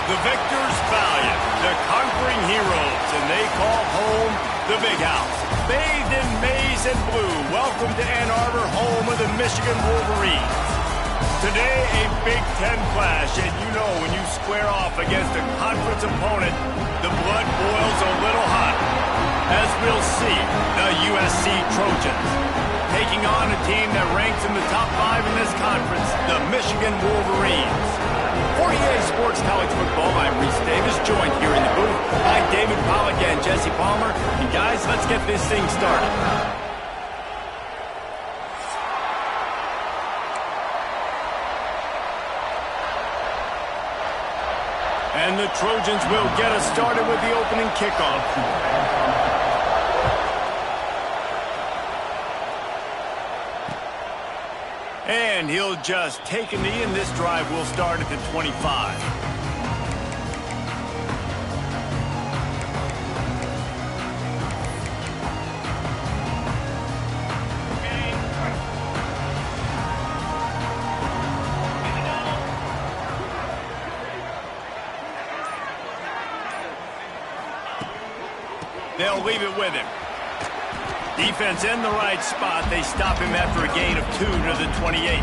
The victors valiant, the conquering heroes, and they call home the Big House. Bathed in maize and blue, welcome to Ann Arbor, home of the Michigan Wolverines. Today, a Big Ten clash, and you know when you square off against a conference opponent, the blood boils a little hot. As we'll see, the USC Trojans taking on a team that ranks in the top 5 in this conference, the Michigan Wolverines. For EA Sports College Football, I'm Reese Davis, joined here in the booth by David Pollack and Jesse Palmer. And guys, let's get this thing started. And the Trojans will get us started with the opening kickoff. And he'll just take a knee, and this drive will start at the 25. They'll leave it with him. Defense in the right spot. They stop him after a gain of 2 to the 28.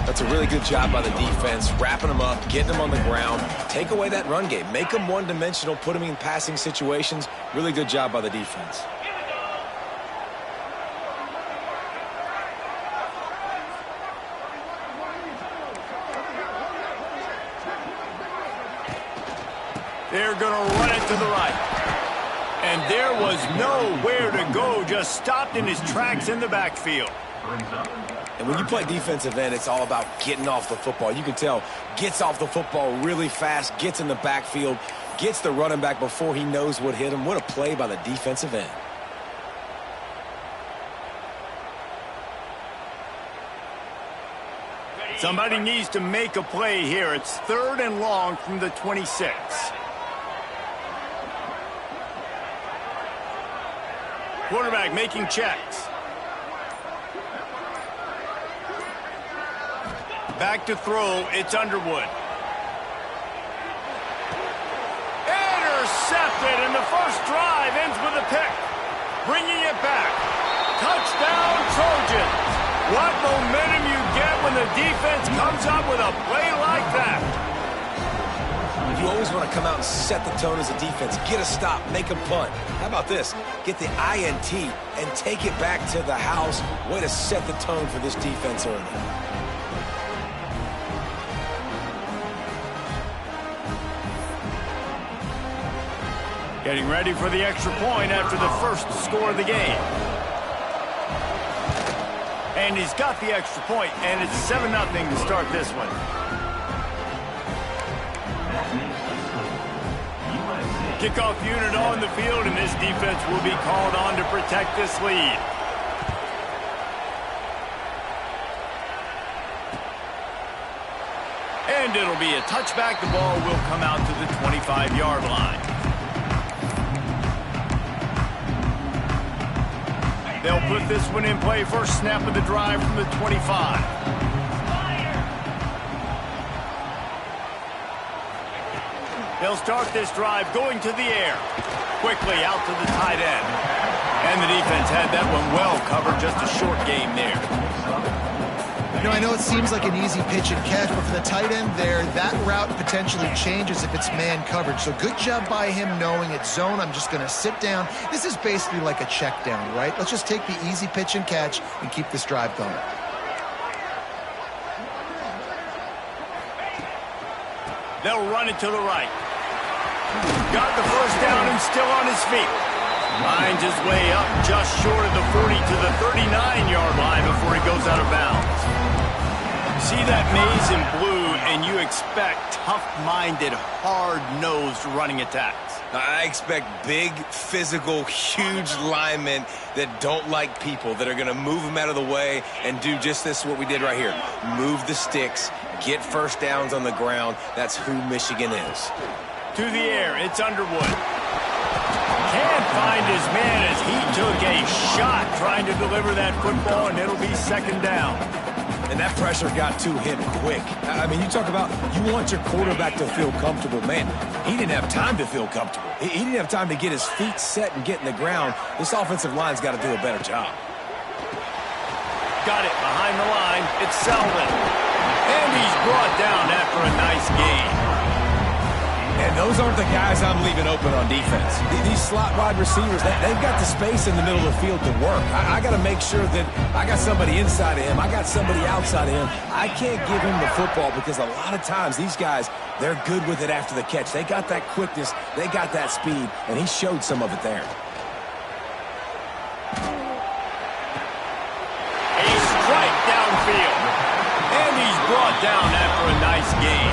That's a really good job by the defense, wrapping him up, getting him on the ground. Take away that run game. Make him one-dimensional, put him in passing situations. Really good job by the defense. They're going to run it to the right. And there was nowhere to go, just stopped in his tracks in the backfield. And when you play defensive end, it's all about getting off the football. You can tell, gets off the football really fast, gets in the backfield, gets the running back before he knows what hit him. What a play by the defensive end. Somebody needs to make a play here. It's 3rd and long from the 26. Quarterback making checks. Back to throw, it's Underwood. Intercepted, and the first drive ends with a pick. Bringing it back. Touchdown, Trojans. What momentum you get when the defense comes up with a play like that. You always want to come out and set the tone as a defense. Get a stop, make a punt. How about this? Get the INT and take it back to the house. Way to set the tone for this defense early. Getting ready for the extra point after the first score of the game. And he's got the extra point, and it's 7-0 to start this one. Kickoff unit on the field, and this defense will be called on to protect this lead. And it'll be a touchback. The ball will come out to the 25-yard line. They'll put this one in play. First snap of the drive from the 25. They'll start this drive going to the air. Quickly out to the tight end. And the defense had that one well covered. Just a short game there. You know, I know it seems like an easy pitch and catch, but for the tight end there, that route potentially changes if it's man coverage. So good job by him knowing it's zone. I'm just going to sit down. This is basically like a check down, right? Let's just take the easy pitch and catch and keep this drive going. They'll run it to the right. Got the first down and still on his feet. Finds his way up just short of the 40 to the 39-yard line before he goes out of bounds. See that maize in blue, and you expect tough-minded, hard-nosed running attacks. I expect big, physical, huge linemen that don't like people, that are going to move them out of the way and do just this, what we did right here. Move the sticks, get first downs on the ground. That's who Michigan is. To the air, it's Underwood. Can't find his man as he took a shot trying to deliver that football, and it'll be second down. and that pressure got to him quick. I mean, you talk about you want your quarterback to feel comfortable. Man, he didn't have time to feel comfortable. He didn't have time to get his feet set and get in the ground. This offensive line's got to do a better job. Got it behind the line. It's Selden. And he's brought down after a nice gain. And those aren't the guys I'm leaving open on defense. These slot wide receivers, they've got the space in the middle of the field to work. I got to make sure that I got somebody inside of him. I got somebody outside of him. I can't give him the football because a lot of times these guys, they're good with it after the catch. They got that quickness. They got that speed, and he showed some of it there. A strike downfield. And he's brought down after a nice gain.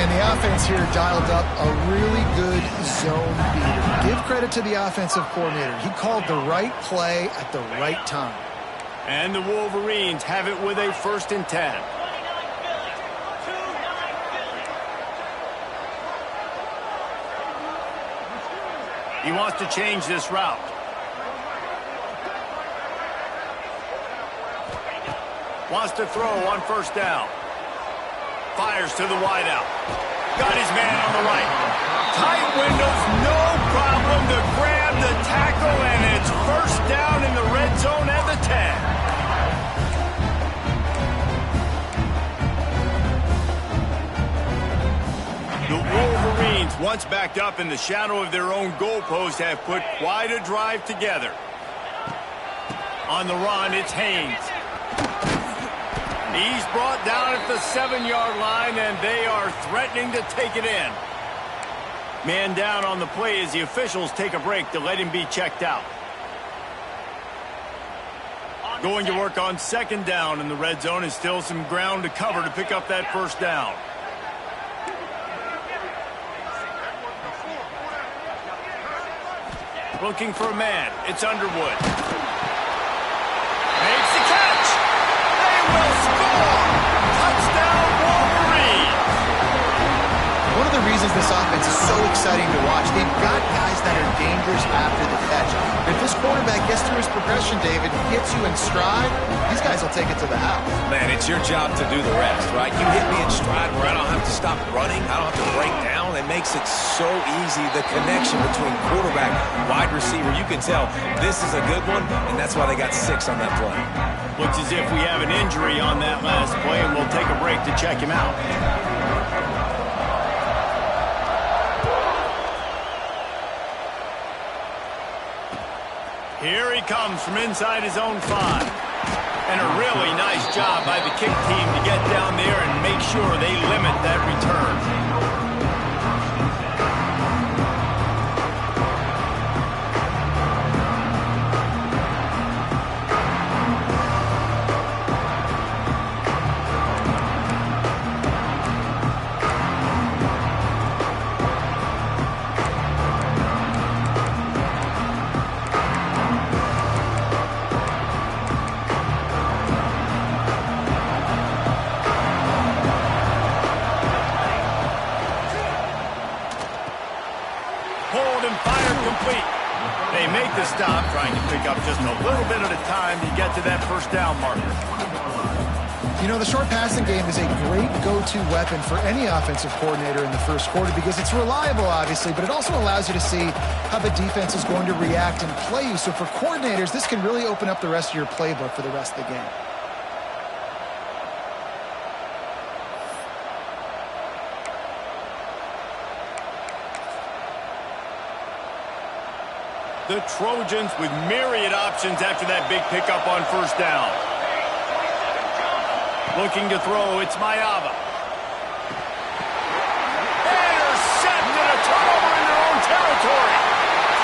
And the offense here dialed up a really good zone beater. Give credit to the offensive coordinator. He called the right play at the right time. And the Wolverines have it with a 1st and 10. He wants to change this route. Wants to throw on 1st down. Fires to the wideout. Got his man on the right. Tight windows, no problem to grab the tackle, and it's 1st down in the red zone at the 10. The Wolverines, once backed up in the shadow of their own goalpost, have put quite a drive together. On the run, it's Haynes. He's brought down at the 7-yard line, and they are threatening to take it in. Man down on the play as the officials take a break to let him be checked out. Going to work on 2nd down in the red zone, and still some ground to cover to pick up that 1st down. Looking for a man. It's Underwood. Makes the catch. They will score. Touchdown, Wolverine. One of the reasons this offense is so exciting to watch, they've got guys that are dangerous after the catch. If this quarterback gets through his progression, David, gets you in stride, these guys will take it to the house. Man, it's your job to do the rest, right? You hit me in stride where I don't have to stop running. I don't have to break down. It makes it so easy, the connection between quarterback, wide receiver. You can tell this is a good one, and that's why they got 6 on that play. Looks as if we have an injury on that last play, and we'll take a break to check him out. Here he comes from inside his own 5. And a really nice job by the kick team to get down there and make sure they limit that return. They make the stop, trying to pick up just a little bit at a time to get to that 1st down marker. You know, the short passing game is a great go-to weapon for any offensive coordinator in the 1st quarter because it's reliable, obviously, but it also allows you to see how the defense is going to react and play you. So for coordinators, this can really open up the rest of your playbook for the rest of the game. The Trojans with myriad options after that big pickup on 1st down. Looking to throw, it's Mayava. Intercepted, a turnover in their own territory.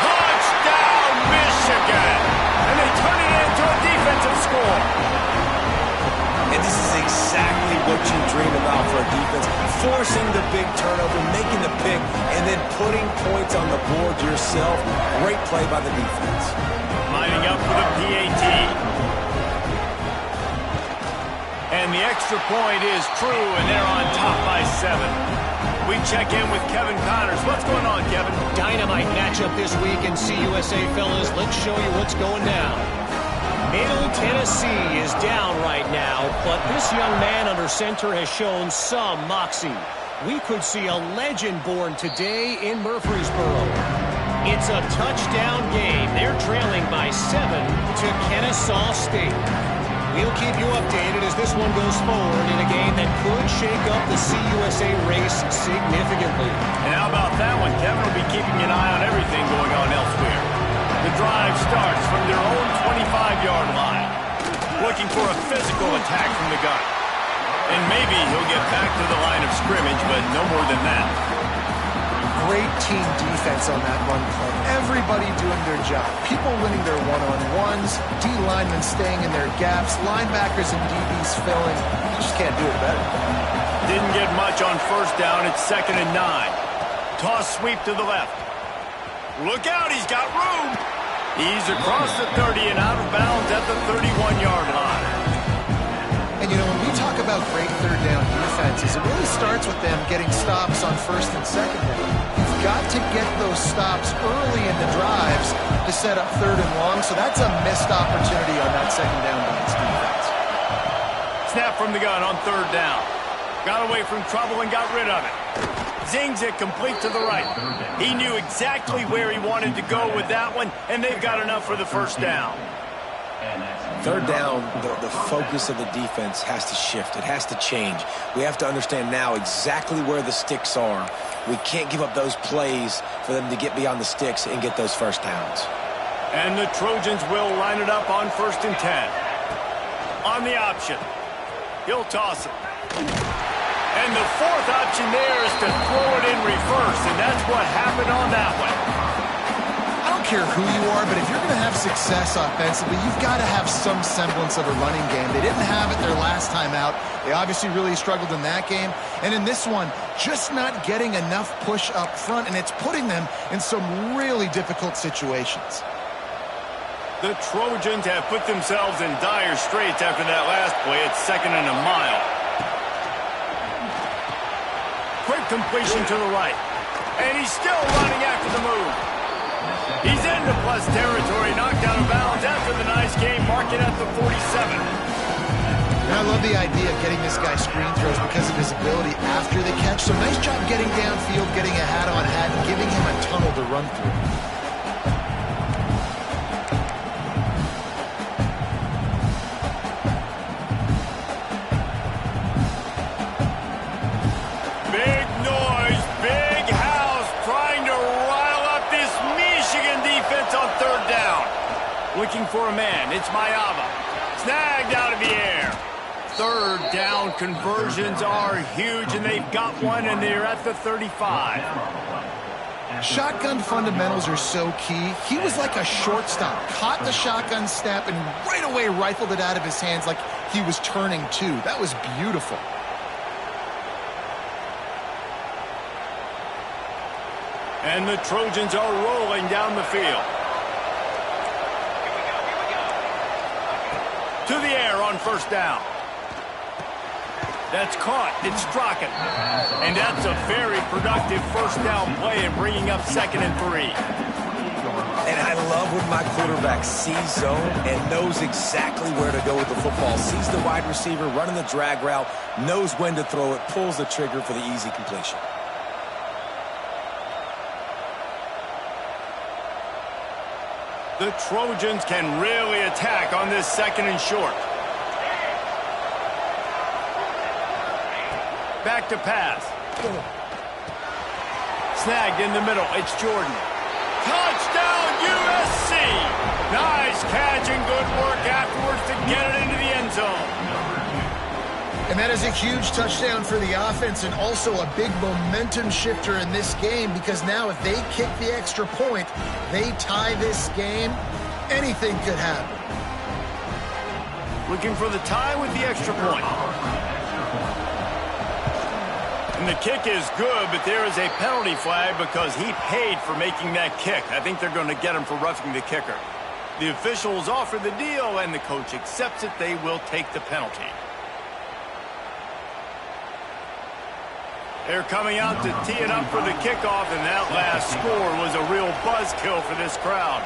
Touchdown, Michigan. And they turn it into a defensive score. And this is exactly what you dream about for a defense. Forcing the big turnover, making the pick, and then putting points on the board yourself. Great play by the defense. Lining up for the PAT. And the extra point is true, and they're on top by 7. We check in with Kevin Connors. What's going on, Kevin? Dynamite matchup this week in CUSA, fellas. Let's show you what's going down. Middle Tennessee is down right now, but this young man under center has shown some moxie. We could see a legend born today in Murfreesboro. It's a touchdown game. They're trailing by 7 to Kennesaw State. We'll keep you updated as this one goes forward in a game that could shake up the CUSA race significantly. And how about that one? Kevin will be keeping an eye on everything going on elsewhere. The drive starts from their own 25-yard line. Looking for a physical attack from the gun. And maybe he'll get back to the line of scrimmage, but no more than that. Great team defense on that run play. Everybody doing their job. People winning their one-on-ones, D linemen staying in their gaps, linebackers and DBs filling. You just can't do it better. Didn't get much on first down. It's 2nd and 9. Toss sweep to the left. Look out, he's got room. He's across the 30 and out of bounds at the 31-yard line. And, you know, when we talk about great third down defenses, it really starts with them getting stops on first and second down. You've got to get those stops early in the drives to set up third and long, so that's a missed opportunity on that second down by its defense. Snap from the gun on third down. Got away from trouble and got rid of it. Zings it complete to the right. He knew exactly where he wanted to go with that one, and they've got enough for the first down. Third down, the focus of the defense has to shift. It has to change. We have to understand now exactly where the sticks are. We can't give up those plays for them to get beyond the sticks and get those first downs. And the Trojans will line it up on 1st and 10. On the option. He'll toss it. And the fourth option there is to throw it in reverse, and that's what happened on that one. I don't care who you are, but if you're going to have success offensively, you've got to have some semblance of a running game. They didn't have it their last time out. They obviously really struggled in that game. And in this one, just not getting enough push up front, and it's putting them in some really difficult situations. The Trojans have put themselves in dire straits after that last play. It's 2nd and a mile. Quick completion to the right. And he's still running after the move. He's into plus territory, knocked out of bounds after the nice game, marking at the 47. And I love the idea of getting this guy screen throws because of his ability after the catch. So nice job getting downfield, getting a hat-on-hat, and giving him a tunnel to run through. Looking for a man. It's Mayava. Snagged out of the air. Third down conversions are huge, and they've got one, and they're at the 35. Shotgun fundamentals are so key. He was like a shortstop. Caught the shotgun snap and right away rifled it out of his hands like he was turning two. That was beautiful. And the Trojans are rolling down the field. To the air on first down. That's caught. It's Strachan. And that's a very productive first down play and bringing up 2nd and 3. And I love when my quarterback sees zone and knows exactly where to go with the football. Sees the wide receiver running the drag route, knows when to throw it, pulls the trigger for the easy completion. The Trojans can really attack on this 2nd and short. Back to pass. Snagged in the middle. It's Jordan. Touchdown, USC! Nice catch and good work afterwards to get it into the end zone. And that is a huge touchdown for the offense and also a big momentum shifter in this game because now if they kick the extra point, they tie this game, anything could happen. Looking for the tie with the extra point. And the kick is good, but there is a penalty flag because he paid for making that kick. I think they're going to get him for roughing the kicker. The officials offer the deal, and the coach accepts it. They will take the penalty. They're coming out to tee it up for the kickoff, and that last score was a real buzzkill for this crowd.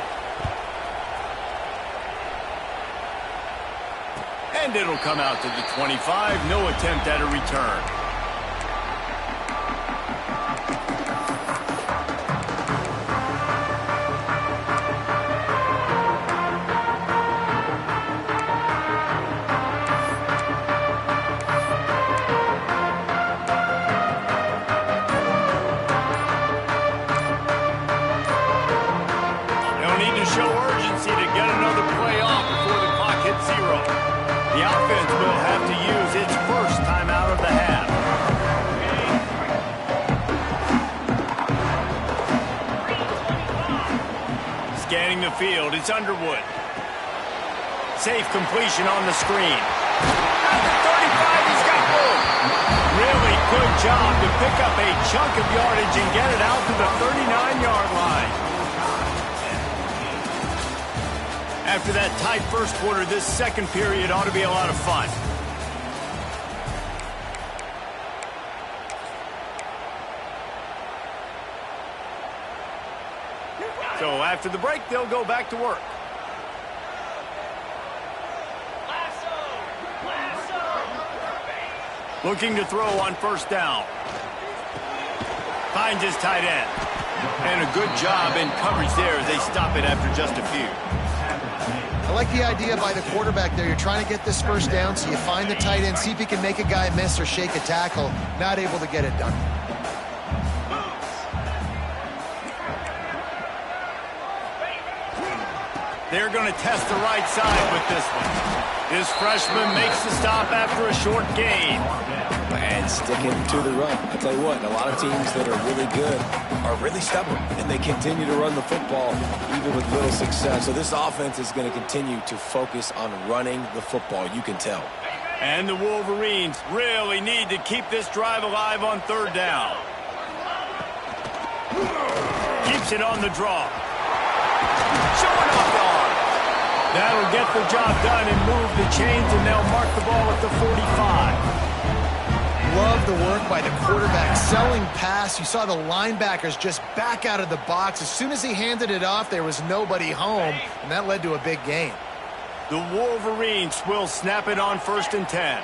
And it'll come out to the 25. No attempt at a return. Show urgency to get another play off before the clock hits 0. The offense will have to use its first timeout of the half. Scanning the field, it's Underwood. Safe completion on the screen. At the 35, he's got room. Really good job to pick up a chunk of yardage and get it out to the 39-yard line. After that tight first quarter, this second period ought to be a lot of fun. So after the break, they'll go back to work. Looking to throw on first down. Finds his tight end. And a good job in coverage there as they stop it after just a few. I like the idea by the quarterback there. You're trying to get this first down, so you find the tight end, see if he can make a guy miss or shake a tackle. Not able to get it done. They're going to test the right side with this one. This freshman makes the stop after a short gain. And sticking to the run. I tell you what, a lot of teams that are really good are really stubborn, and they continue to run the football even with little success. So this offense is going to continue to focus on running the football. You can tell. And the Wolverines really need to keep this drive alive on third down. Keeps it on the draw. Showing off the arm. That'll get the job done and move the chains, and they'll mark the ball at the 45. Love the work by the quarterback. Selling pass. You saw the linebackers just back out of the box. As soon as he handed it off, there was nobody home, and that led to a big gain. The Wolverines will snap it on 1st and 10.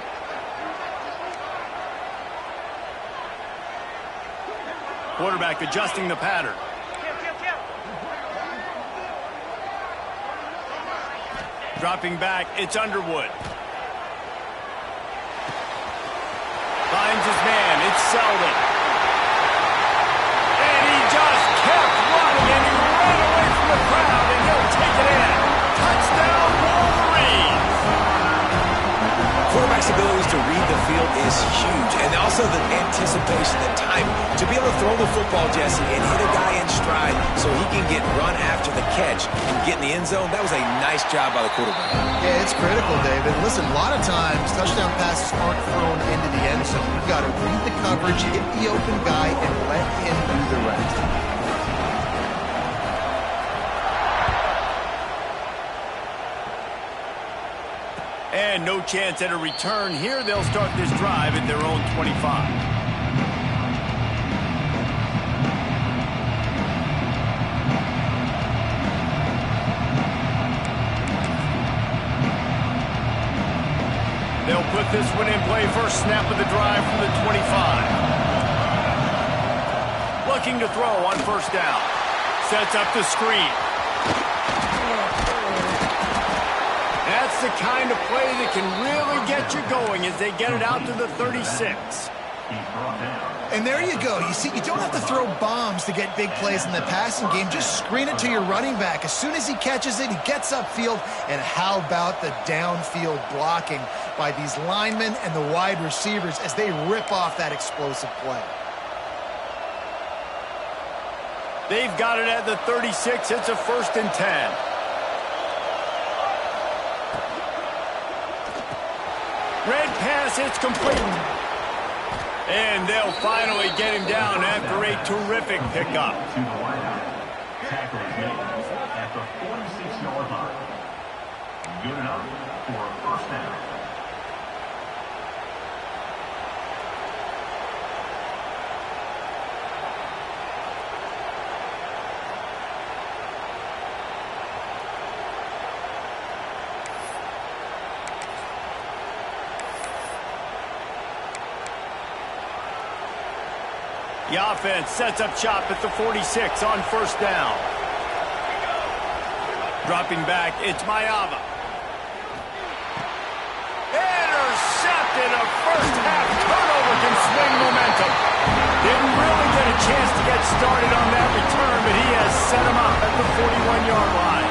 Quarterback adjusting the pattern. Dropping back, it's Underwood. Finds his man, it's Selden. And he just kept running, and he ran away from the crowd, and he'll take it in. Touchdown, Wolverines! Quarterback's abilities to read the field is huge, and also the anticipation, the time to be able to throw the football, Jesse, and hit a guy in stride so he can get run after the catch and get in the end zone. That was a nice job by the quarterback. Yeah, it's critical, David. Listen, a lot of times touchdown passes aren't thrown into the end zone. You've got to read the coverage, hit the open guy, and let him do the rest. And no chance at a return here. They'll start this drive at their own 25. They'll put this one in play. First snap of the drive from the 25. Looking to throw on first down. Sets up the screen. That's the kind of play that can really get you going as they get it out to the 36. And there you go. You see, you don't have to throw bombs to get big plays in the passing game. Just screen it to your running back. As soon as he catches it, he gets upfield. And how about the downfield blocking by these linemen and the wide receivers as they rip off that explosive play? They've got it at the 36. It's a 1st and 10. Red pass, it's complete. And they'll finally get him down after a terrific pickup. Tackle is made at the 46-yard line. Good enough for a first down. The offense sets up shop at the 46 on first down. Dropping back, it's Mayava. Intercepted. A first-half turnover can swing momentum. Didn't really get a chance to get started on that return, but he has set him up at the 41-yard line.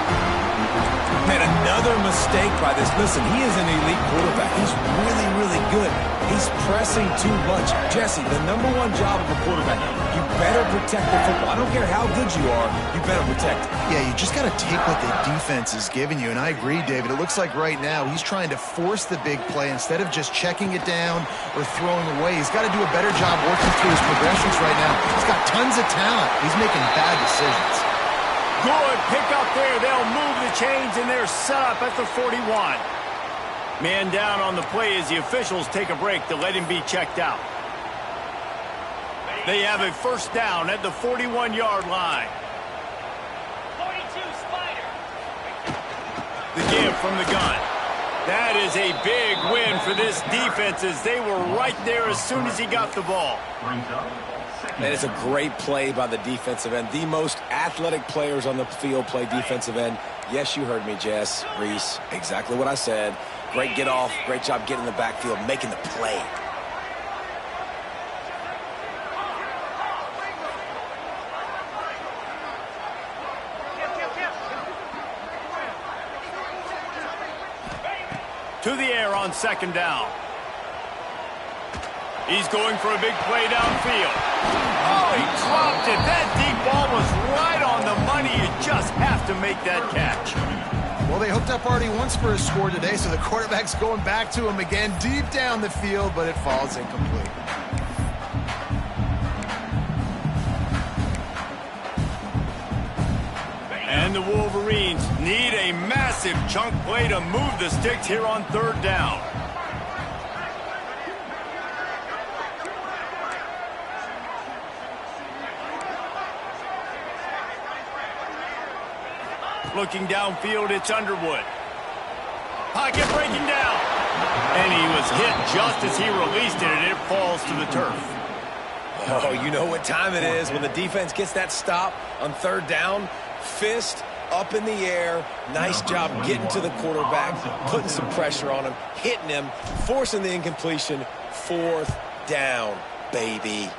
Man, another mistake by this. Listen, he is an elite quarterback. He's really, really good. He's pressing too much. Jesse, the number one job of a quarterback, you better protect the football. I don't care how good you are, you better protect it. Yeah, you just got to take what the defense is giving you, and I agree, David. It looks like right now he's trying to force the big play instead of just checking it down or throwing away. He's got to do a better job working through his progressions right now. He's got tons of talent. He's making bad decisions. Good pick up there. They'll move the chains, and they're set up at the 41. Man down on the play as the officials take a break to let him be checked out. They have a first down at the 41-yard line. 42 Spider. The give from the gun. That is a big win for this defense as they were right there as soon as he got the ball. Man, it's a great play by the defensive end. The most athletic players on the field play defensive end. Yes, you heard me, Jess, Reese. Exactly what I said. Great get off. Great job getting in the backfield, making the play. To the air on second down. He's going for a big play downfield. Oh, he dropped it. That deep ball was right on the money. You just have to make that catch. Well, they hooked up already once for a score today, so the quarterback's going back to him again deep down the field, but it falls incomplete. And the Wolverines need a massive chunk play to move the sticks here on third down. Looking downfield, it's Underwood. Pocket breaking down. And he was hit just as he released it, and it falls to the turf. Oh, you know what time it is when the defense gets that stop on third down. Fist up in the air. Nice job getting to the quarterback, putting some pressure on him, hitting him, forcing the incompletion. Fourth down, baby.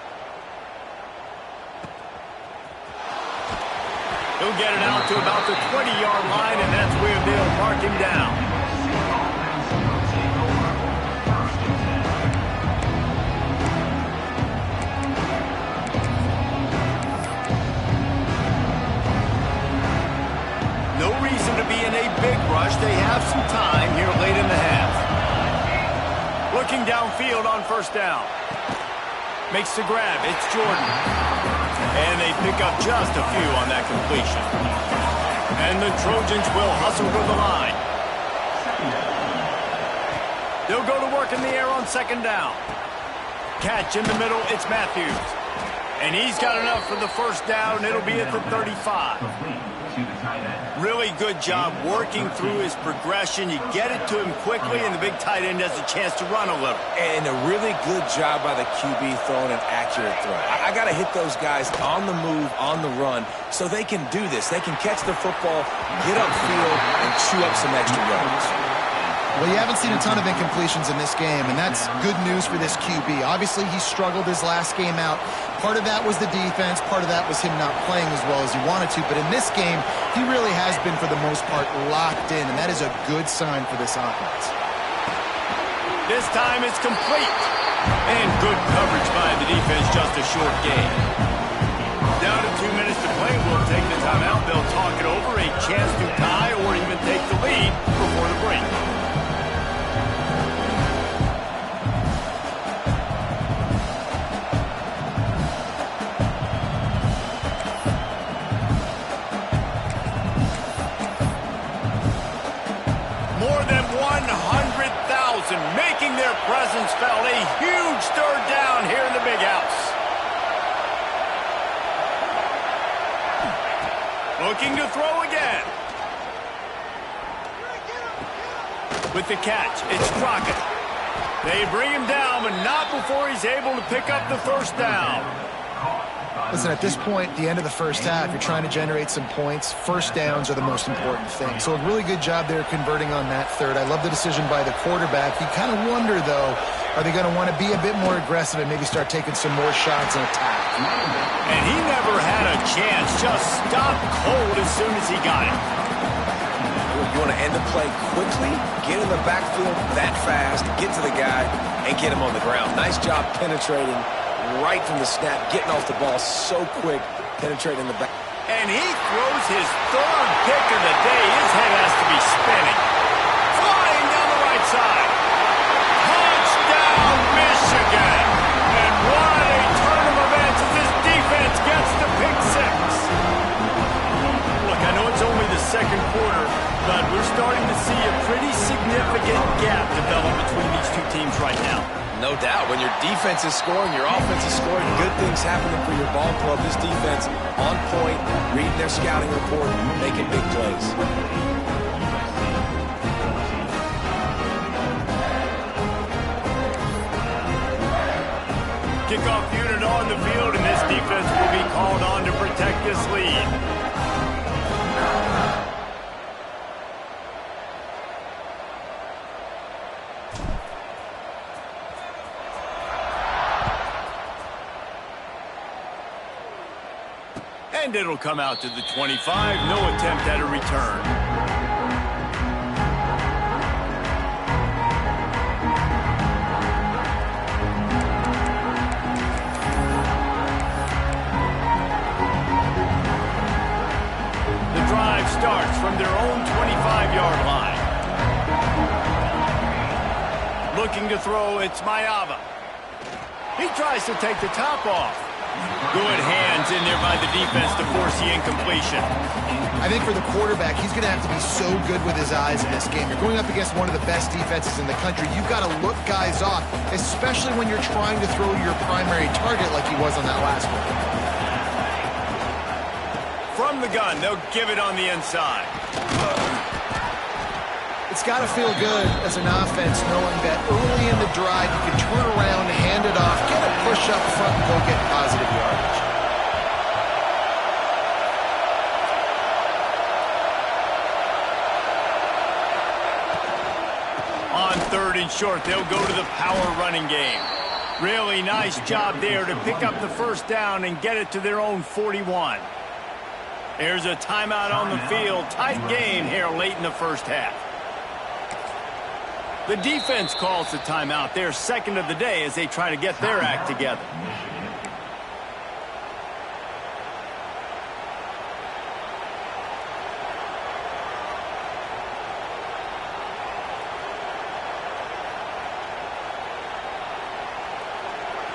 He'll get it out to about the 20-yard line, and that's where they'll mark him down. No reason to be in a big rush. They have some time here late in the half. Looking downfield on first down. Makes the grab. It's Jordan. And they pick up just a few on that completion. And the Trojans will hustle to the line. They'll go to work in the air on second down. Catch in the middle, it's Matthews. And he's got enough for the first down. It'll be at the 35. Really good job working through his progression. You get it to him quickly, and the big tight end has a chance to run a little. And a really good job by the QB throwing an accurate throw. I got to hit those guys on the move, on the run, so they can do this. They can catch the football, get upfield, and chew up some extra yards. Well, you haven't seen a ton of incompletions in this game, and that's good news for this QB. Obviously, he struggled his last game out. Part of that was the defense. Part of that was him not playing as well as he wanted to. But in this game, he really has been, for the most part, locked in, and that is a good sign for this offense. This time it's complete. And good coverage by the defense, just a short game. Down to 2 minutes to play. We'll take the timeout. They'll talk it over. A chance to tie or even take the lead before the break. Making their presence felt. A huge third down here in the big house. Looking to throw again. With the catch, it's Crockett. They bring him down, but not before he's able to pick up the first down. Listen, at this point, the end of the first half, you're trying to generate some points. First downs are the most important thing. So a really good job there converting on that third. I love the decision by the quarterback. You kind of wonder, though, are they going to want to be a bit more aggressive and maybe start taking some more shots and attack? And he never had a chance. Just stopped cold as soon as he got it. You want to end the play quickly, get in the backfield that fast, get to the guy, and get him on the ground. Nice job penetrating right from the snap, getting off the ball so quick, penetrating the back. And he throws his third pick of the day. His head has to be spinning. Flying down the right side. Touchdown, Michigan. And what a turn of events as this defense gets the pick six. Look, I know it's only the second quarter, but we're starting to see a pretty significant gap develop between these two teams right now. No doubt. When your defense is scoring, your offense is scoring, good things happening for your ball club. This defense on point, reading their scouting report, making big plays. Kickoff unit on the field, and this defense will be called on to protect this lead. And it'll come out to the 25. No attempt at a return. The drive starts from their own 25-yard line. Looking to throw, it's Mayava. He tries to take the top off. Good hands in there by the defense to force the incompletion. I think for the quarterback, he's going to have to be so good with his eyes in this game. You're going up against one of the best defenses in the country. You've got to look guys off, especially when you're trying to throw your primary target like he was on that last one. From the gun, they'll give it on the inside. It's got to feel good as an offense knowing that early in the drive you can turn around, hand it off, get a push up front, and go get positive yardage. On third and short, they'll go to the power running game. Really nice job there to pick up the first down and get it to their own 41. There's a timeout on the field. Tight game here late in the first half. The defense calls the timeout, their second of the day, as they try to get their act together.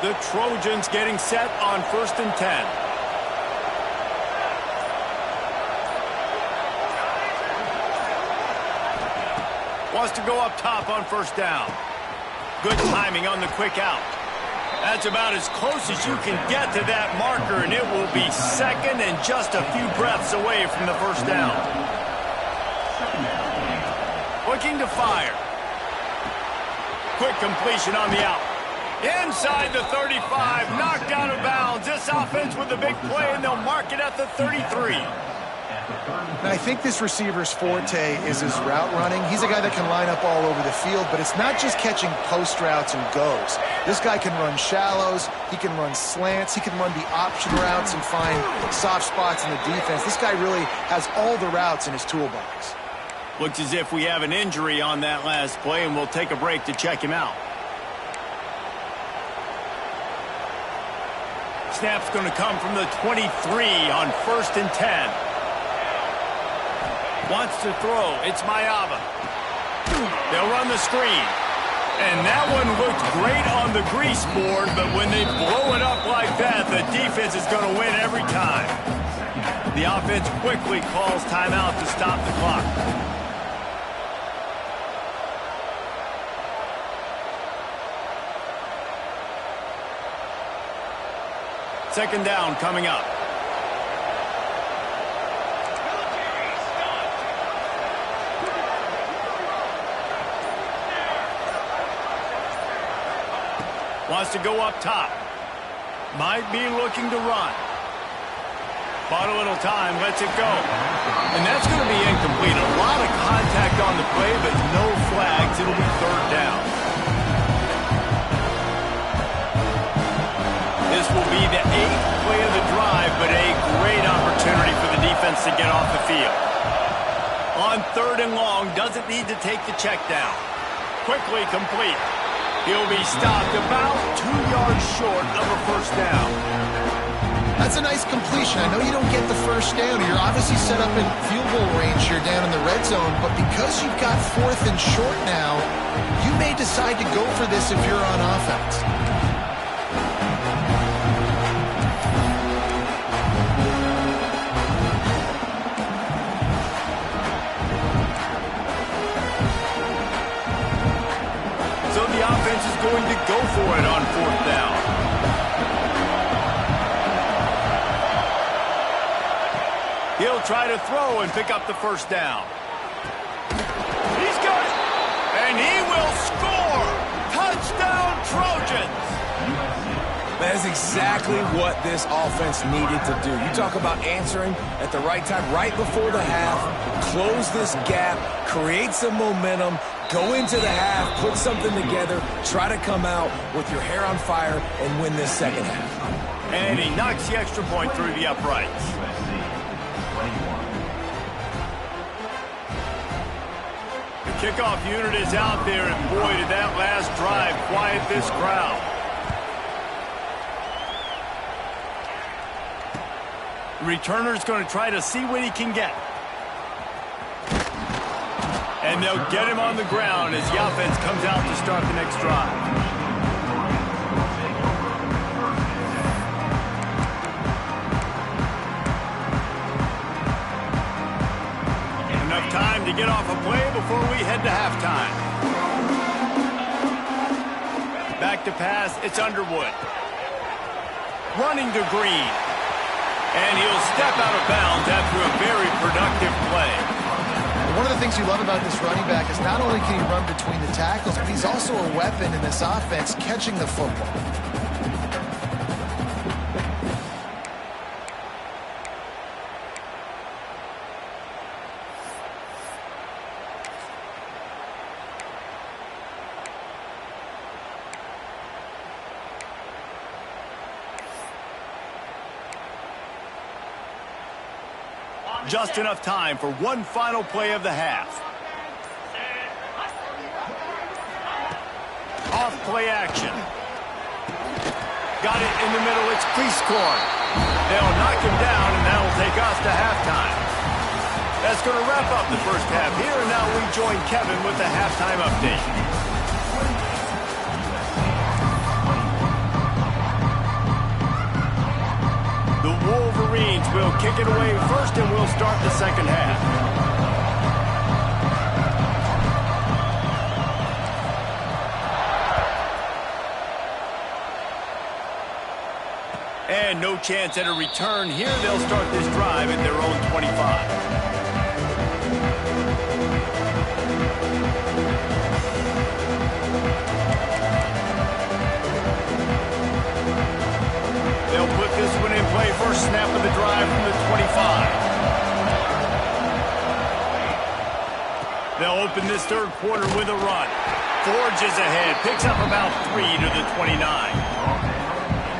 The Trojans getting set on 1st and 10. Wants to go up top on first down. Good timing on the quick out. That's about as close as you can get to that marker, and it will be second and just a few breaths away from the first down. Looking to fire. Quick completion on the out. Inside the 35, knocked out of bounds. This offense with a big play, and they'll mark it at the 33. And I think this receiver's forte is his route running. He's a guy that can line up all over the field, but it's not just catching post routes and goes. This guy can run shallows, he can run slants, he can run the option routes and find soft spots in the defense. This guy really has all the routes in his toolbox. Looks as if we have an injury on that last play, and we'll take a break to check him out. Snap's going to come from the 23 on 1st and 10. Wants to throw. It's Mayava. They'll run the screen. And that one looked great on the grease board, but when they blow it up like that, the defense is going to win every time. The offense quickly calls timeout to stop the clock. Second down coming up. Wants to go up top. Might be looking to run. Bought a little time, lets it go. And that's going to be incomplete. A lot of contact on the play, but no flags. It'll be third down. This will be the 8th play of the drive, but a great opportunity for the defense to get off the field. On 3rd and long, doesn't need to take the check down. Quickly complete. He'll be stopped about 2 yards short of a first down. That's a nice completion. I know you don't get the first down. You're obviously set up in field goal range here down in the red zone, but because you've got 4th and short now, you may decide to go for this if you're on offense. So the offense is going to go for it on 4th down. He'll try to throw and pick up the first down. He's got it. And he will score. Touchdown, Trojans. That is exactly what this offense needed to do. You talk about answering at the right time, right before the half, close this gap, create some momentum, go into the half, put something together, try to come out with your hair on fire and win this second half. And he knocks the extra point through the uprights. The kickoff unit is out there, and boy, did that last drive quiet this crowd. The returner's going to try to see what he can get. And they'll get him on the ground as the offense comes out to start the next drive. Time to get off a play before we head to halftime. Back to pass, it's Underwood. Running to Green. And he'll step out of bounds after a very productive play. One of the things you love about this running back is not only can he run between the tackles, but he's also a weapon in this offense catching the football. Just enough time for one final play of the half. Off play action. Got it in the middle. It's Cleescorn. They'll knock him down, and that'll take us to halftime. That's going to wrap up the first half here, and now we join Kevin with the halftime update. Wolverines will kick it away first, and we'll start the second half. And no chance at a return here. They'll start this drive at their own 25. They'll put this one in play. First snap of the drive from the 25. They'll open this third quarter with a run. Forges ahead. Picks up about 3 to the 29.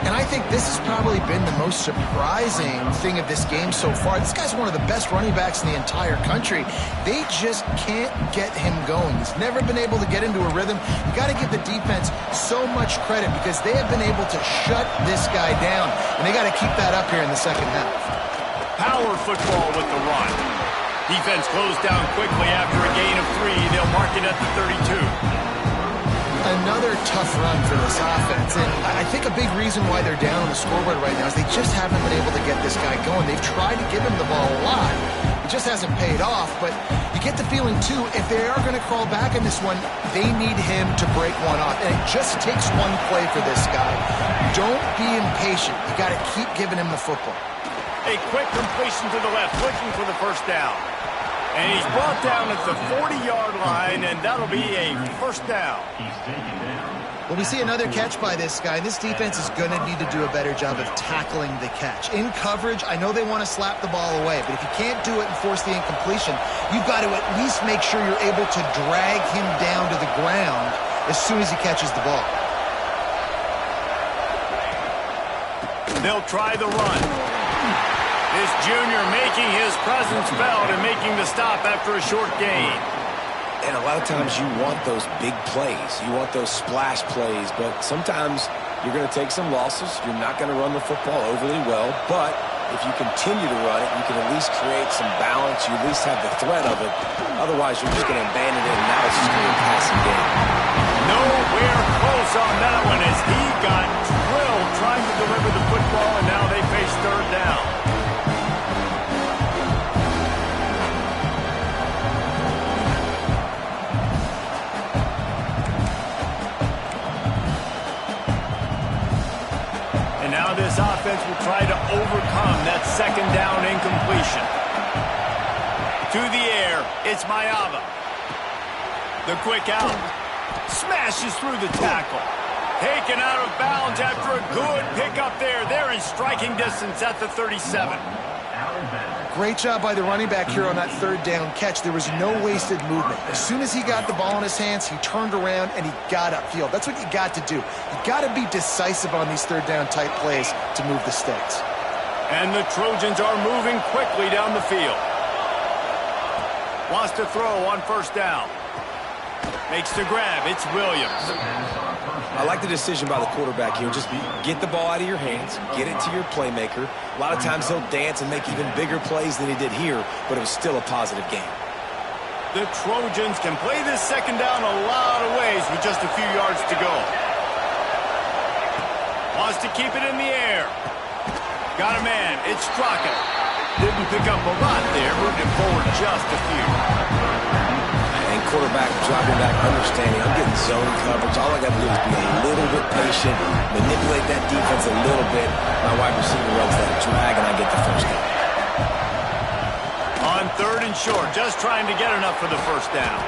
And I think this has probably been the most surprising thing of this game so far. This guy's one of the best running backs in the entire country. They just can't get him going. He's never been able to get into a rhythm. You got to give the defense so much credit because they have been able to shut this guy down. And they got to keep that up here in the second half. Power football with the run. Defense closed down quickly after a gain of 3. They'll mark it at the 32. Another tough run for this offense, and I think a big reason why they're down on the scoreboard right now is they just haven't been able to get this guy going. They've tried to give him the ball a lot. It just hasn't paid off, but you get the feeling, too, if they are going to crawl back in this one, they need him to break one off, and it just takes one play for this guy. Don't be impatient. You got to keep giving him the football. A quick completion to the left, looking for the first down. And he's brought down at the 40-yard line, and that'll be a first down. Well, we see another catch by this guy. This defense is going to need to do a better job of tackling the catch. In coverage, I know they want to slap the ball away, but if you can't do it and force the incompletion, you've got to at least make sure you're able to drag him down to the ground as soon as he catches the ball. They'll try the run. This junior making his presence felt and making the stop after a short gain. And a lot of times you want those big plays. You want those splash plays, but sometimes you're going to take some losses. You're not going to run the football overly well, but if you continue to run it, you can at least create some balance. You at least have the threat of it. Otherwise, you're just going to abandon it, and now it's just going to be a passing game. Nowhere close on that one as he got drilled trying to deliver the football, and now they face third down. This offense will try to overcome that second down incompletion. To the air, it's Mayava. The quick out. Smashes through the tackle. Taken out of bounds after a good pickup there. They're in striking distance at the 37. Great job by the running back here on that third down catch. There was no wasted movement. As soon as he got the ball in his hands, he turned around and he got upfield. That's what you got to do. You got to be decisive on these third down type plays to move the sticks. And the Trojans are moving quickly down the field. Wants to throw on first down. Makes the grab. It's Williams. I like the decision by the quarterback here. Just get the ball out of your hands, get it to your playmaker. A lot of times he'll dance and make even bigger plays than he did here, but it was still a positive game. The Trojans can play this second down a lot of ways with just a few yards to go. Wants to keep it in the air. Got a man. It's Straka. Didn't pick up a lot there. Moved it forward just a few. And quarterback dropping back, understanding I'm getting zone coverage. All I got to do is be a little bit patient, manipulate that defense a little bit. My wide receiver runs that drag, and I get the first down. On third and short, just trying to get enough for the first down.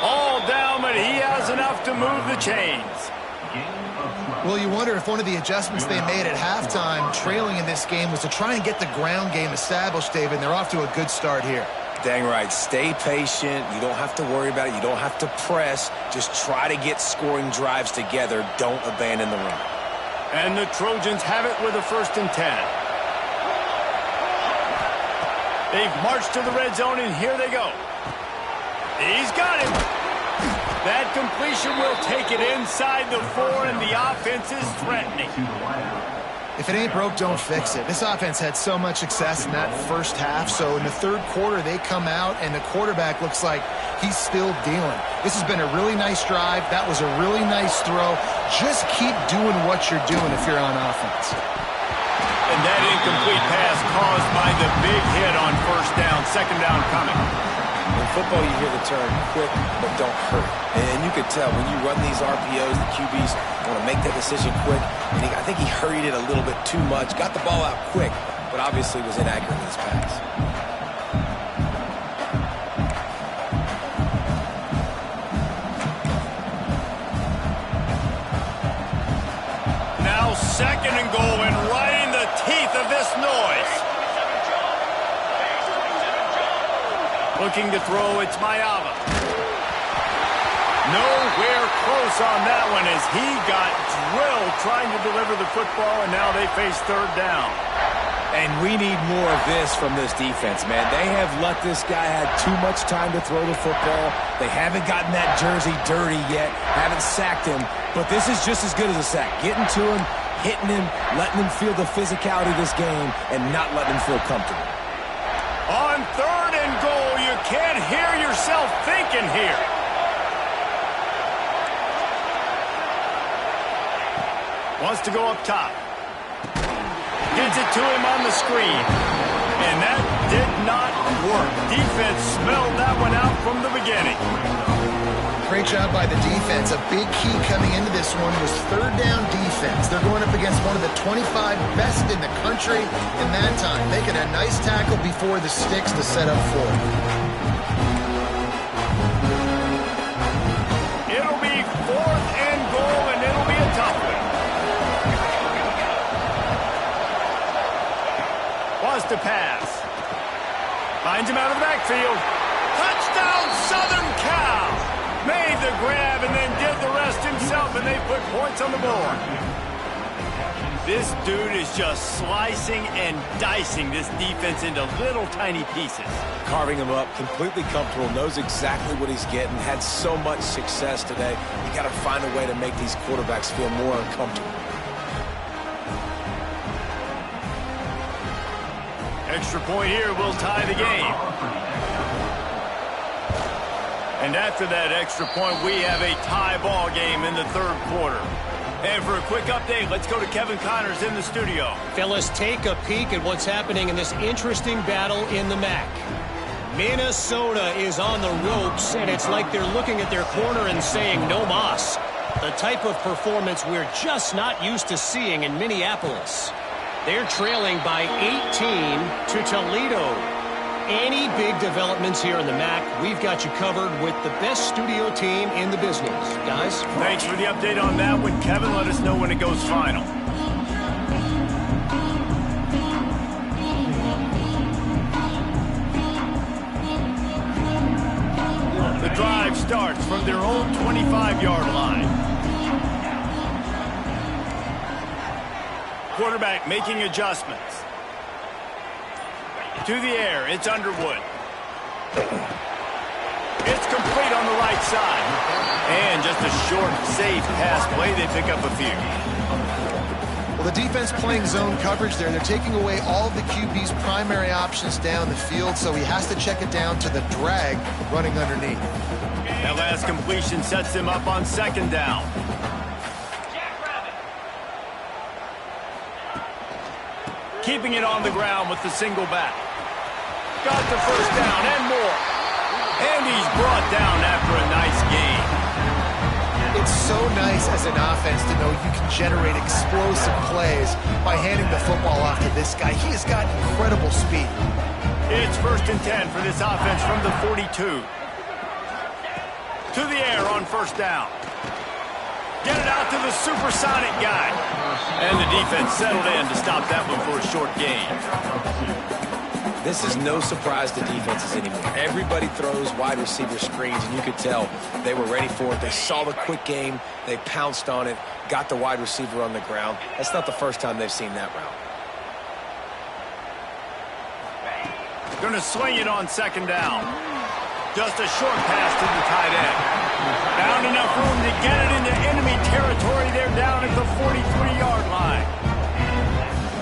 All down, but he has enough to move the chains. Well, you wonder if one of the adjustments they made at halftime, trailing in this game, was to try and get the ground game established, David, and they're off to a good start here. Dang right. Stay patient. You don't have to worry about it. You don't have to press. Just try to get scoring drives together. Don't abandon the run. And the Trojans have it with a 1st and 10. They've marched to the red zone, and here they go. He's got him. That completion will take it inside the 4, and the offense is threatening. If it ain't broke, don't fix it. This offense had so much success in that first half, so in the third quarter, they come out, and the quarterback looks like he's still dealing. This has been a really nice drive. That was a really nice throw. Just keep doing what you're doing if you're on offense. And that incomplete pass caused by the big hit on first down. Second down coming. In football, you hear the term quick, but don't hurt. And you could tell when you run these RPOs, the QBs want to make that decision quick. And I think he hurried it a little bit too much. Got the ball out quick, but obviously was inaccurate in his pass. Now 2nd and goal, and right in the teeth of this noise. Looking to throw, it's Mayava. Nowhere close on that one as he got drilled trying to deliver the football, and now they face third down. And we need more of this from this defense, man. They have let this guy have too much time to throw the football. They haven't gotten that jersey dirty yet, haven't sacked him, but this is just as good as a sack. Getting to him, hitting him, letting him feel the physicality of this game, and not letting him feel comfortable. On 3rd and goal, you can't hear yourself thinking here. Wants to go up top. Gets it to him on the screen. And that did not work. Defense smelled that one out from the beginning. Great job by the defense. A big key coming into this one was third down defense. They're going up against one of the 25 best in the country in that time. Making a nice tackle before the sticks to set up for it. It'll be 4th and goal, and just a pass. Finds him out of the backfield. Touchdown, Southern Cal! Made the grab and then did the rest himself, and they put points on the board. This dude is just slicing and dicing this defense into little tiny pieces. Carving him up, completely comfortable, knows exactly what he's getting, had so much success today. You got to find a way to make these quarterbacks feel more uncomfortable. Extra point here will tie the game. And after that extra point, we have a tie ball game in the third quarter. And for a quick update, let's go to Kevin Connors in the studio. Fellas, take a peek at what's happening in this interesting battle in the MAC. Minnesota is on the ropes, and it's like they're looking at their corner and saying, no mas. The type of performance we're just not used to seeing in Minneapolis. They're trailing by 18 to Toledo. Any big developments here in the MAC, we've got you covered with the best studio team in the business. Guys? Thanks for the update on that one, Kevin. Let us know when it goes final. The drive starts from their own 25-yard line. Quarterback making adjustments. To the air, it's Underwood. It's complete on the right side. And just a short, safe pass play. They pick up a few. Well, the defense playing zone coverage there. They're taking away all of the QB's primary options down the field, so he has to check it down to the drag running underneath. That last completion sets them up on second down. Keeping it on the ground with the single back. Got the first down and more. And he's brought down after a nice game. It's so nice as an offense to know you can generate explosive plays by handing the football off to this guy. He has got incredible speed. It's 1st and 10 for this offense from the 42. To the air on first down. Get it out to the supersonic guy. And the defense settled in to stop that one for a short gain. This is no surprise to defenses anymore. Everybody throws wide receiver screens, and you could tell they were ready for it. They saw the quick game. They pounced on it, got the wide receiver on the ground. That's not the first time they've seen that route. Going to swing it on second down. Just a short pass to the tight end. Found enough room to get it into enemy territory. They're down at the 43-yard line.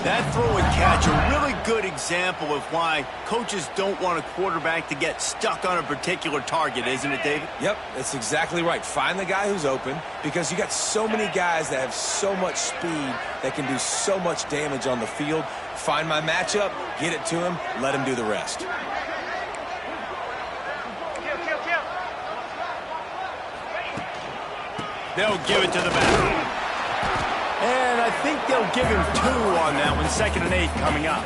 That throw and catch, a really good example of why coaches don't want a quarterback to get stuck on a particular target, isn't it, David? Yep, that's exactly right. Find the guy who's open, because you got so many guys that have so much speed that can do so much damage on the field. Find my matchup, get it to him, let him do the rest. They'll give it to the back. And I think they'll give him 2 on that one. 2nd and 8 coming up.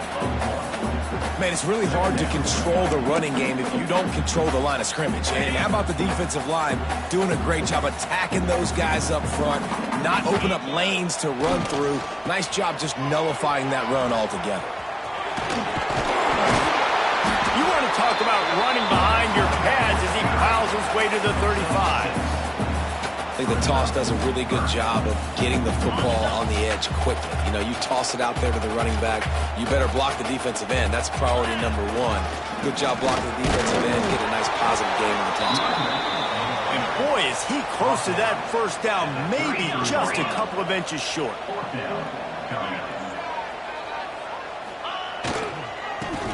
Man, it's really hard to control the running game if you don't control the line of scrimmage. And how about the defensive line doing a great job attacking those guys up front, not open up lanes to run through. Nice job just nullifying that run altogether. You want to talk about running behind your pads as he piles his way to the 35. I think the toss does a really good job of getting the football on the edge quickly. You know, you toss it out there to the running back, you better block the defensive end. That's priority number 1. Good job blocking the defensive end, get a nice positive game in the toss. And boy, is he close to that first down, maybe just a couple of inches short.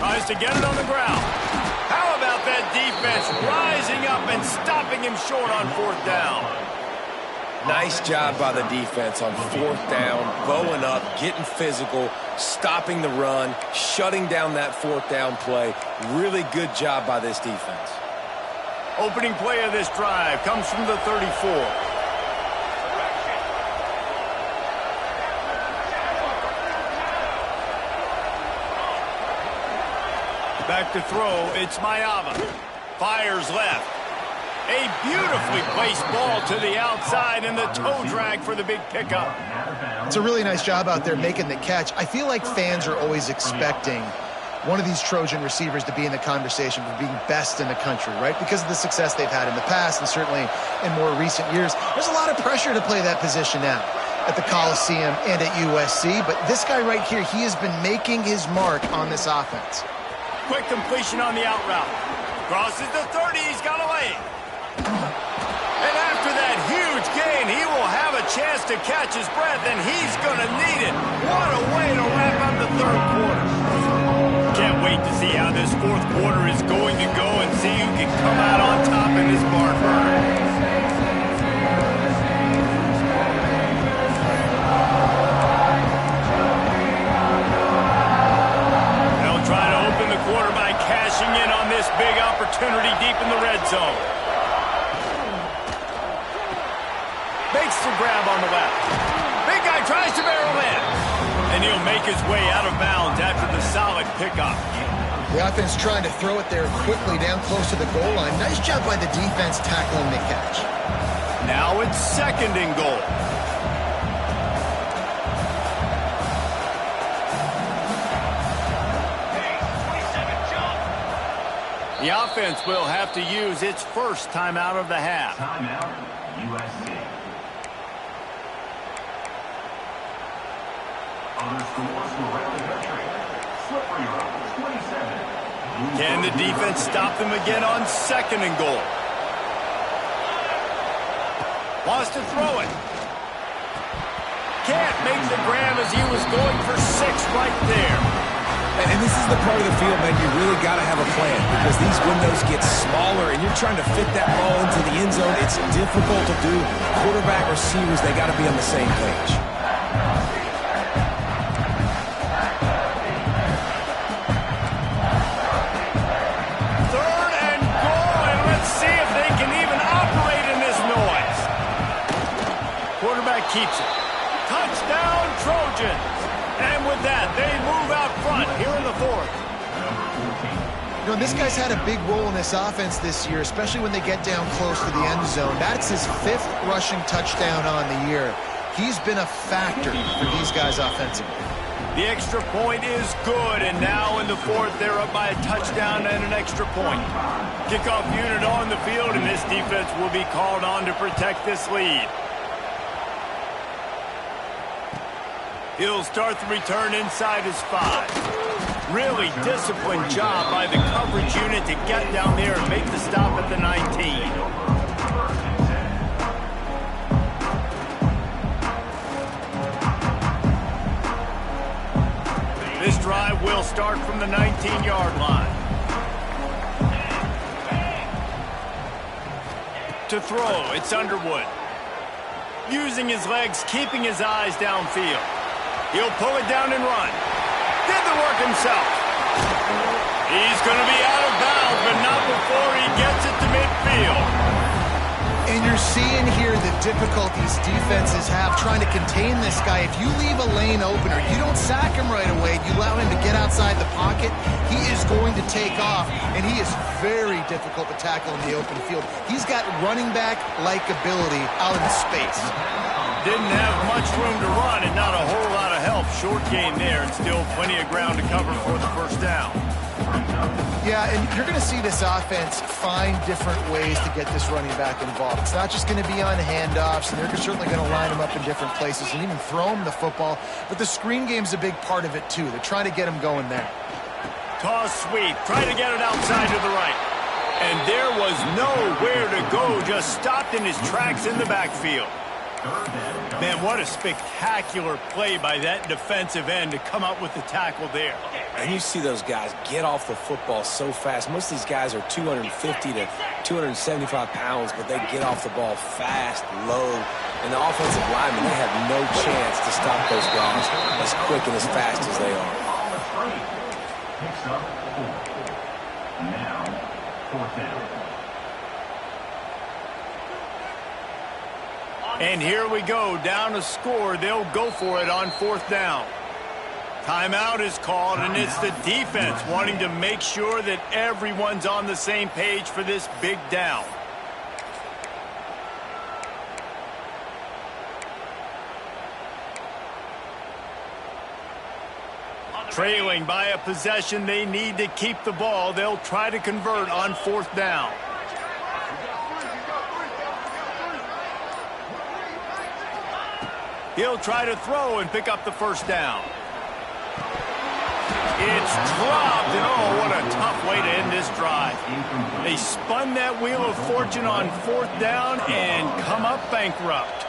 Tries to get it on the ground. How about that defense rising up and stopping him short on 4th down? Nice job by the defense on 4th down, bowing up, getting physical, stopping the run, shutting down that 4th down play. Really good job by this defense. Opening play of this drive comes from the 34. Back to throw, it's Mayava. Fires left. A beautifully placed ball to the outside, and the toe drag for the big pickup. It's a really nice job out there making the catch. I feel like fans are always expecting one of these Trojan receivers to be in the conversation for being best in the country, right? Because of the success they've had in the past and certainly in more recent years. There's a lot of pressure to play that position now at the Coliseum and at USC, but this guy right here, he has been making his mark on this offense. Quick completion on the out route. Crosses the 30, he's got a lane. And after that huge gain, he will have a chance to catch his breath, and he's going to need it. What a way to wrap up the third quarter. Can't wait to see how this fourth quarter is going to go and see who can come out on top in this barn burner. They'll try to open the quarter by cashing in on this big opportunity deep in the red zone. Makes the grab on the left. Big guy tries to barrel in. And he'll make his way out of bounds after the solid pickup. The offense trying to throw it there quickly down close to the goal line. Nice job by the defense tackling the catch. Now it's second and goal. The offense will have to use its first timeout of the half. Timeout, USC. Other scores around the country. Slippery route, 27. Can the defense stop them again on second and goal? Wants to throw it. Can't make the grab as he was going for 6 right there. And this is the part of the field, man, you really got to have a plan because these windows get smaller and you're trying to fit that ball into the end zone. It's difficult to do. Quarterback, receivers, they got to be on the same page. Third and goal, and let's see if they can even operate in this noise. Quarterback keeps it. Touchdown, Trojans. And with that, they move out front here in the fourth. You know, this guy's had a big role in this offense this year, especially when they get down close to the end zone. That's his 5th rushing touchdown on the year. He's been a factor for these guys offensively. The extra point is good, and now in the fourth, they're up by a touchdown and an extra point. Kickoff unit on the field, and this defense will be called on to protect this lead. He'll start the return inside his 5. Really disciplined job by the coverage unit to get down there and make the stop at the 19. This drive will start from the 19-yard line. To throw, it's Underwood. Using his legs, keeping his eyes downfield. He'll pull it down and run. Did the work himself. He's going to be out of bounds, but not before he gets it to midfield. And you're seeing here the difficulties defenses have trying to contain this guy. If you leave a lane open or you don't sack him right away, you allow him to get outside the pocket, he is going to take off, and he is very difficult to tackle in the open field. He's got running back-like ability out in space. Didn't have much room to run and not a whole lot of help. Short gain there and still plenty of ground to cover for the first down. Yeah, and you're going to see this offense find different ways to get this running back involved. It's not just going to be on handoffs, and they're certainly going to line him up in different places and even throw him the football. But the screen game's a big part of it, too. They're trying to get him going there. Toss sweep. Try to get it outside to the right. And there was nowhere to go. Just stopped in his tracks in the backfield. Man, what a spectacular play by that defensive end to come up with the tackle there. And you see those guys get off the football so fast. Most of these guys are 250 to 275 pounds, but they get off the ball fast, low. And the offensive linemen, they have no chance to stop those guys as quick and as fast as they are. Picks up 4. Now, 4th down. And here we go, down a score. They'll go for it on 4th down. Timeout is called, and it's the defense wanting to make sure that everyone's on the same page for this big down. Trailing by a possession, they need to keep the ball. They'll try to convert on 4th down. He'll try to throw and pick up the 1st down. It's dropped, and oh, what a tough way to end this drive. They spun that wheel of fortune on 4th down and come up bankrupt.